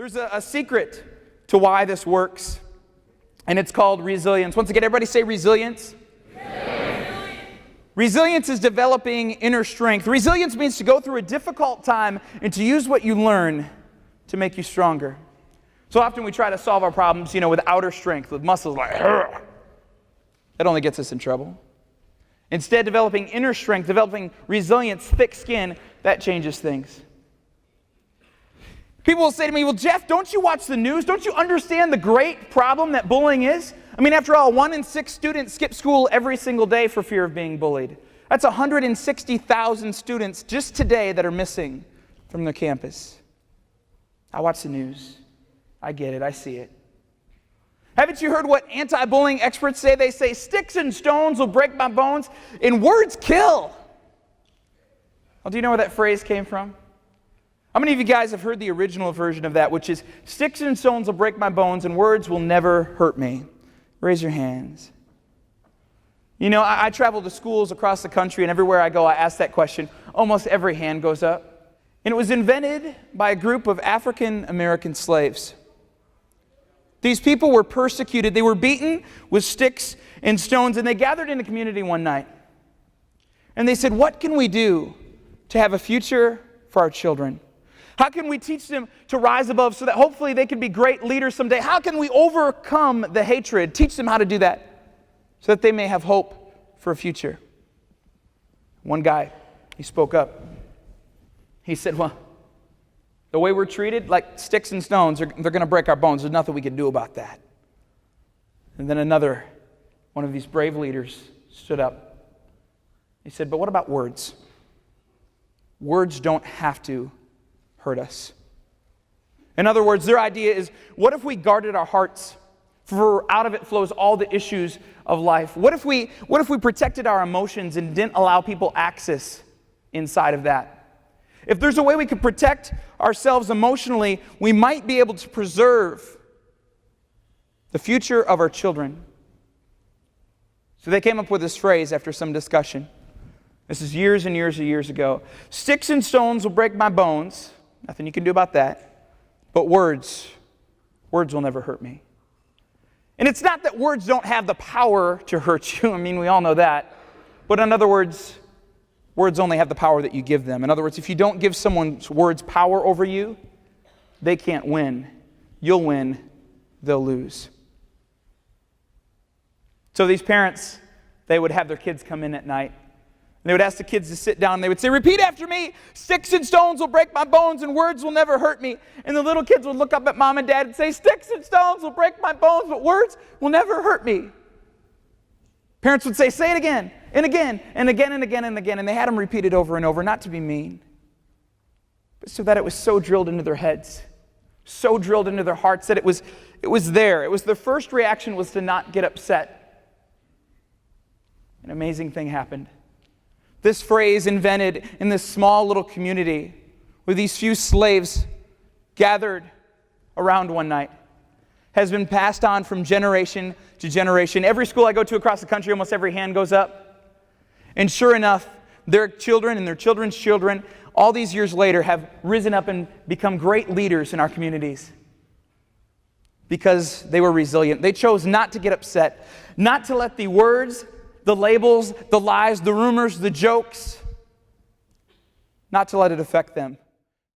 There's a secret to why this works, and it's called resilience. Once again, everybody say resilience. Resilience is developing inner strength. Resilience means to go through a difficult time and to use what you learn to make you stronger. So often we try to solve our problems, with outer strength, with muscles like, "Hurr." That only gets us in trouble. Instead, developing inner strength, developing resilience, thick skin, that changes things. People will say to me, "Well, Jeff, don't you watch the news? Don't you understand the great problem that bullying is? I mean, after all, 1 in 6 students skip school every single day for fear of being bullied. That's 160,000 students just today that are missing from the campus." I watch the news. I get it. I see it. Haven't you heard what anti-bullying experts say? They say, "Sticks and stones will break my bones, and words kill." Well, do you know where that phrase came from? How many of you guys have heard the original version of that, which is, "Sticks and stones will break my bones, and words will never hurt me"? Raise your hands. I travel to schools across the country, and everywhere I go, I ask that question. Almost every hand goes up. And it was invented by a group of African American slaves. These people were persecuted. They were beaten with sticks and stones, and they gathered in the community one night. And they said, "What can we do to have a future for our children? How can we teach them to rise above so that hopefully they can be great leaders someday? How can we overcome the hatred? Teach them how to do that so that they may have hope for a future." One guy, he spoke up. He said, "Well, the way we're treated, like sticks and stones, they're going to break our bones. There's nothing we can do about that." And then one of these brave leaders stood up. He said, "But what about words? Words don't have to hurt us." In other words, their idea is, what if we guarded our hearts, for out of it flows all the issues of life? What if we protected our emotions and didn't allow people access inside of that? If there's a way we could protect ourselves emotionally, we might be able to preserve the future of our children. So they came up with this phrase after some discussion. This is years and years and years ago. "Sticks and stones will break my bones." Nothing you can do about that. "But words will never hurt me." And it's not that words don't have the power to hurt you. I mean, we all know that. But in other words, words only have the power that you give them. In other words, if you don't give someone's words power over you, they can't win. You'll win, they'll lose. So these parents, they would have their kids come in at night. They would ask the kids to sit down, and they would say, "Repeat after me. Sticks and stones will break my bones, and words will never hurt me." And the little kids would look up at mom and dad and say, "Sticks and stones will break my bones, but words will never hurt me." Parents would say it again, and again, and again, and again, and again. And they had them repeat it over and over, not to be mean, but so that it was so drilled into their heads, so drilled into their hearts that it was there. It was their first reaction was to not get upset. An amazing thing happened. This phrase invented in this small little community where these few slaves gathered around one night has been passed on from generation to generation. Every school I go to across the country, almost every hand goes up. And sure enough, their children and their children's children, all these years later, have risen up and become great leaders in our communities because they were resilient. They chose not to get upset, not to let the words, the labels, the lies, the rumors, the jokes, not to let it affect them.